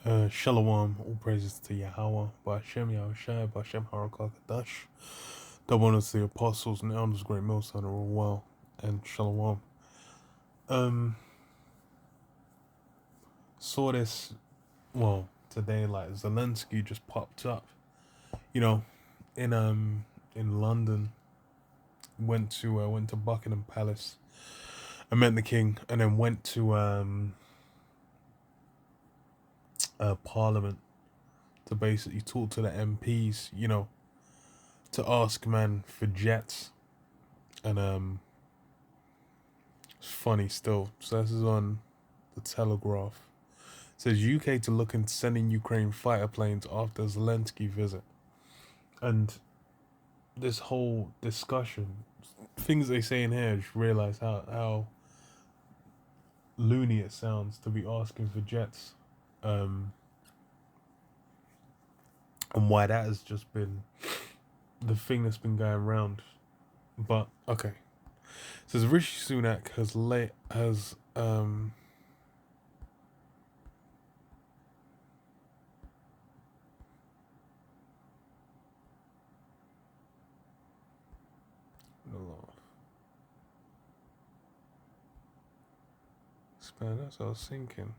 Shalom, all praises to Yahweh, Ba'ashem Yahushai, Ba'ashem Harakakadash. Double honors to the apostles and elders, great millstone, are all well, and Shalom. Um, saw this, today, like, Zelensky just popped up, you know, in London, went to Buckingham Palace, and met the king, and then went to, Parliament to basically talk to the MPs, to ask, man, for jets. And it's funny still. So this is on the Telegraph. It says UK to look into sending Ukraine fighter planes after Zelensky visit. And this whole discussion, things they say in here, I just realize how loony it sounds to be asking for jets. And why that has just been the thing that's been going around. But okay. It says Rishi Sunak has that's what I was thinking.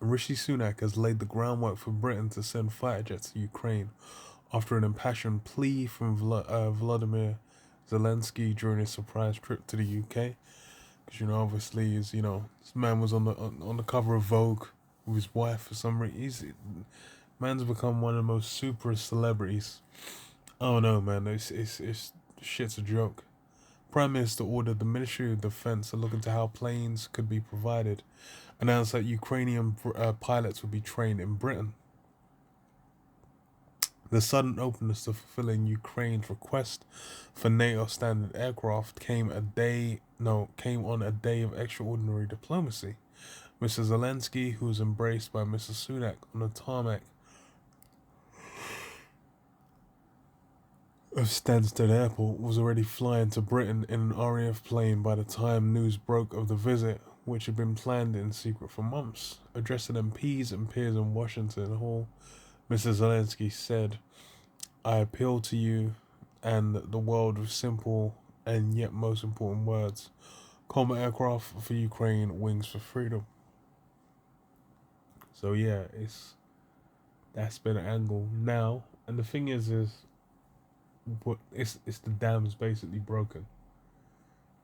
Rishi Sunak has laid the groundwork for Britain to send fighter jets to Ukraine after an impassioned plea from Vladimir Zelensky during his surprise trip to the UK. Because obviously, this man was on the cover of Vogue with his wife for some reason. Man's become one of the most super celebrities. I don't know, man. It's shit's a joke. Prime Minister ordered the Ministry of Defense to look into how planes could be provided, announced that Ukrainian pilots would be trained in Britain. The sudden openness to fulfilling Ukraine's request for NATO standard aircraft came on a day of extraordinary diplomacy. Mr. Zelensky, who was embraced by Mr. Sunak on the tarmac of Stansted Airport, was already flying to Britain in an RAF plane by the time news broke of the visit, which had been planned in secret for months. Addressing MPs and peers in Washington Hall, Mr. Zelensky said, "I appeal to you and the world with simple and yet most important words. Combat aircraft for Ukraine, wings for freedom." So yeah, that's been an angle now, and the thing is it's the dam's basically broken.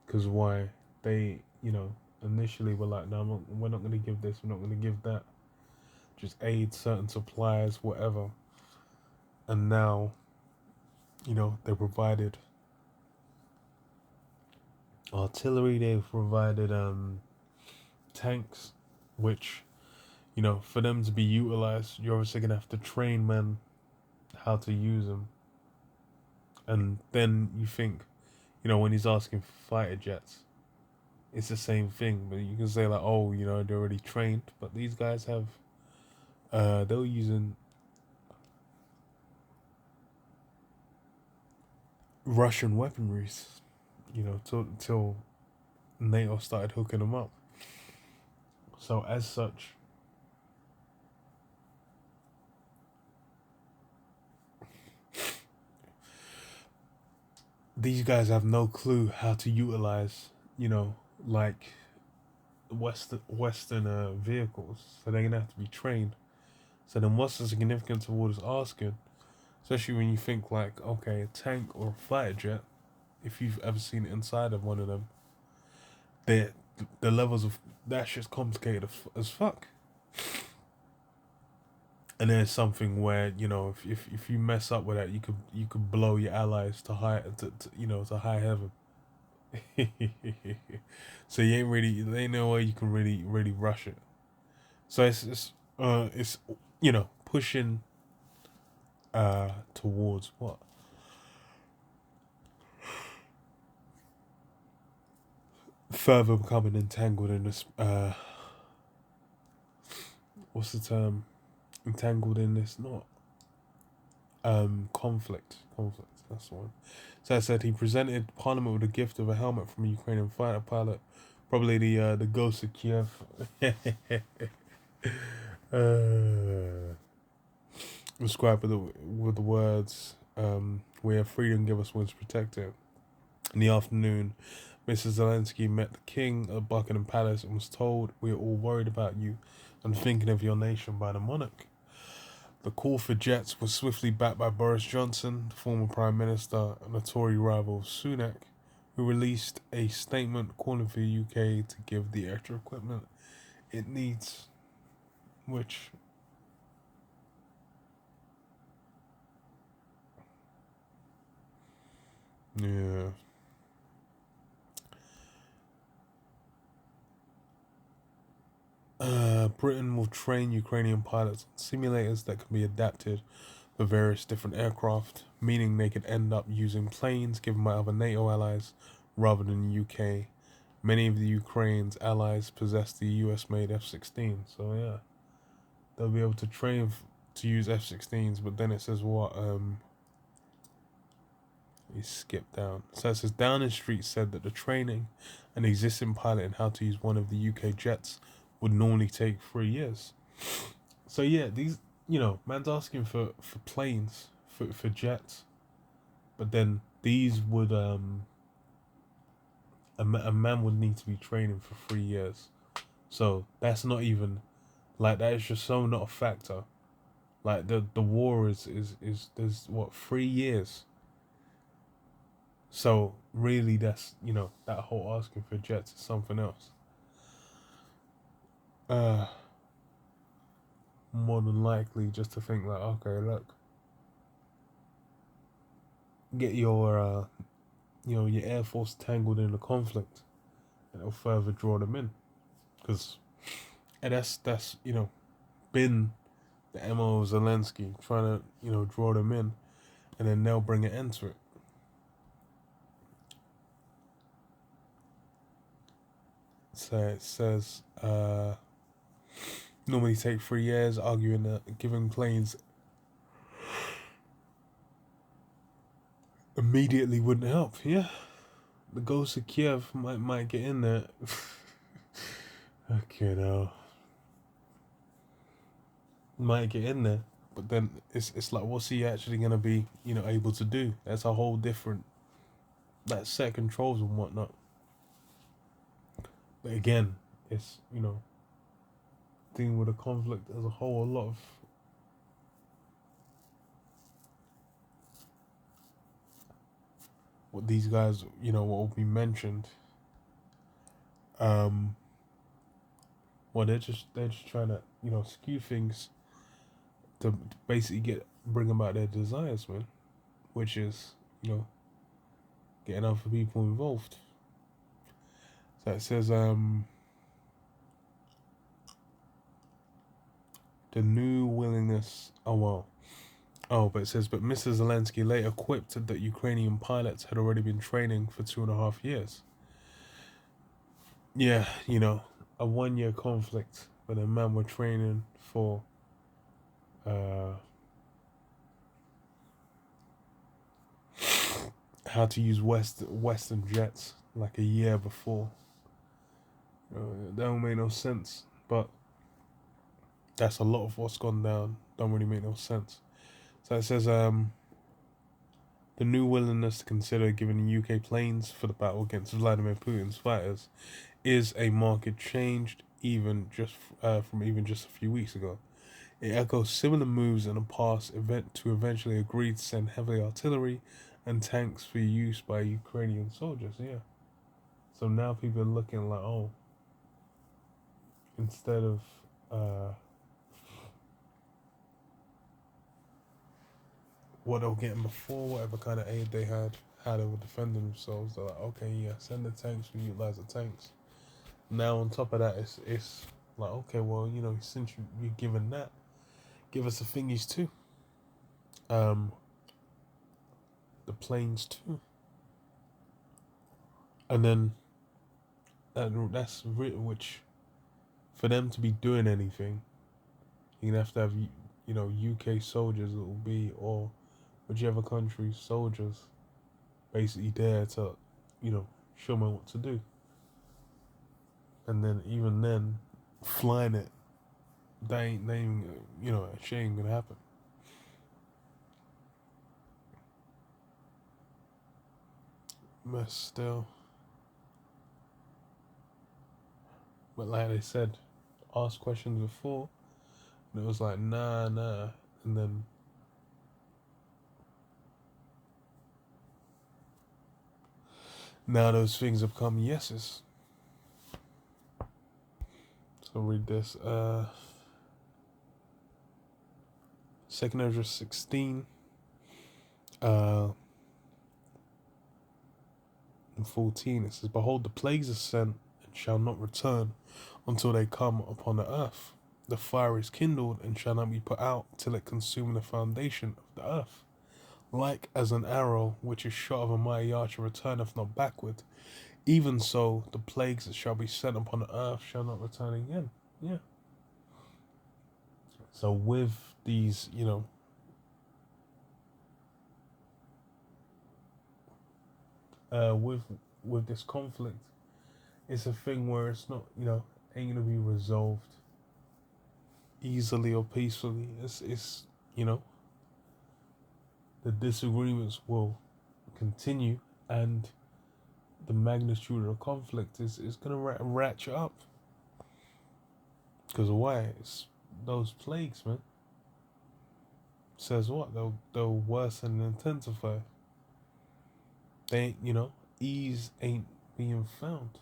Because why they initially were like, no, we're not going to give this, we're not going to give that, just aid certain suppliers, whatever. And now they provided artillery, they've provided tanks, which for them to be utilized, you're obviously gonna have to train men how to use them. And then you think, when he's asking for fighter jets, it's the same thing. But you can say like, oh, they're already trained, but these guys have, they were using Russian weaponries, till NATO started hooking them up. So as such, these guys have no clue how to utilize, like Western vehicles. So they're gonna have to be trained. So then, what's the significance of what it's asking? Especially when you think like, okay, a tank or a fighter jet, if you've ever seen it inside of one of them, the levels of that shit's complicated as fuck. And there's something where if you mess up with that, you could blow your allies to high heaven. So there ain't no way you can really rush it. So it's pushing towards what? Further becoming entangled in this what's the term? Entangled in this not conflict. That's the one. So I said he presented Parliament with a gift of a helmet from a Ukrainian fighter pilot Probably the ghost of Kiev. Described with the words, "We have freedom, give us wings to protect it." In the afternoon, Mr. Zelensky met the king at Buckingham Palace and was told, "We are all worried about you and thinking of your nation," by the monarch. The call for jets was swiftly backed by Boris Johnson, the former Prime Minister, and the Tory rival Sunak, who released a statement calling for the UK to give the extra equipment it needs, which... yeah. Britain will train Ukrainian pilots on simulators that can be adapted for various different aircraft, meaning they could end up using planes given by other NATO allies rather than the UK. Many of the Ukraine's allies possess the US-made F-16, so yeah, they'll be able to train to use F-16s. But then it says what? You skip down. So it says Downing Street said that the training and existing pilot in how to use one of the UK jets would normally take 3 years. So yeah, these, man's asking for planes, for jets, but then these would a man would need to be training for 3 years. So that's not even, like, that is just so not a factor. Like the war is there's what, 3 years. So really, that's, that whole asking for jets is something else. More than likely just to think like, okay, look, get your your air force tangled in the conflict, and it'll further draw them in, because that's been the MO of Zelensky, trying to draw them in, and then they'll bring an end to it. So it says normally take 3 years, arguing that giving planes immediately wouldn't help. Yeah, the ghost of Kiev might get in there. Okay, now might get in there, but then it's like, what's he actually gonna be able to do? That's a whole different, that set controls and whatnot. But again, it's dealing with a conflict as a whole. A lot of what these guys what will be mentioned, well, they're just trying to skew things to basically bring about their desires, man, which is getting other people involved. So it says the new willingness. But it says, but Mr. Zelensky later quipped that Ukrainian pilots had already been training for 2.5 years. Yeah, a 1 year conflict, but a man were training for how to use Western jets like a year before. That don't make no sense, but that's a lot of what's gone down. Don't really make no sense. So it says the new willingness to consider giving UK planes for the battle against Vladimir Putin's fighters is a marked change, even just from even just a few weeks ago. It echoes similar moves in the past to eventually agree to send heavy artillery and tanks for use by Ukrainian soldiers. Yeah. So now people are looking like, oh, instead of what they were getting before, whatever kind of aid they had, how they were defending themselves, they're like, okay, yeah, send the tanks, we utilize the tanks. Now on top of that, it's like, okay, well, since you're given that, give us the thingies too. The planes too. And then that's which, for them to be doing anything, you're gonna have to have UK soldiers, it will be, or whichever country's soldiers, basically there to show them what to do. and then even then, flying it, they ain't, shit ain't gonna happen. But still, but like they said, asked questions before, and it was like nah, and then now those things have come yeses. So read this. 2nd Ezra 16. And 14, it says, "Behold, the plagues are sent and shall not return until they come upon the earth. The fire is kindled and shall not be put out till it consume the foundation of the earth. Like as an arrow which is shot of a mighty archer returneth not backward, even so the plagues that shall be sent upon the earth shall not return again." Yeah. So with these, with this conflict, it's a thing where it's not, ain't gonna be resolved easily or peacefully. It's the disagreements will continue, and the magnitude of the conflict is gonna ratchet up. Because why? It's those plagues, man. Says what? They'll worsen and intensify. They ain't, ease ain't being found.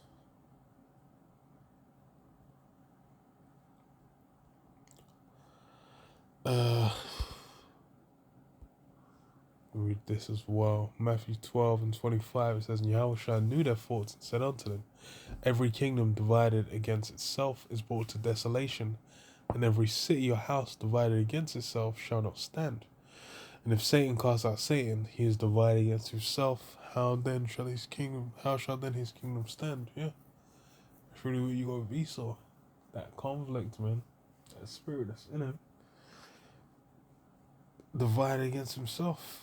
Read this as well. Matthew 12 and 25, it says, "And Yahushua knew their thoughts and said unto them, Every kingdom divided against itself is brought to desolation, and every city or house divided against itself shall not stand. And if Satan cast out Satan, he is divided against himself. How shall his kingdom stand?" Yeah. That's really what you got with Esau. That conflict, man. That spirit that's in him. Divided against himself.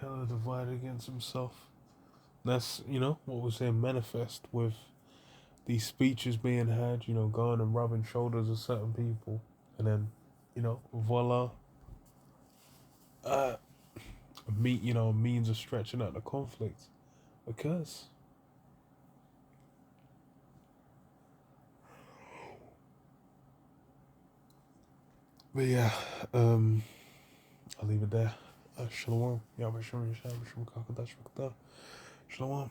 Hella divided against himself. That's, what was saying manifest with these speeches being had, going and rubbing shoulders with certain people. And then, voila. Means of stretching out the conflict occurs. But yeah, I'll leave it there. Shalom. Shalom.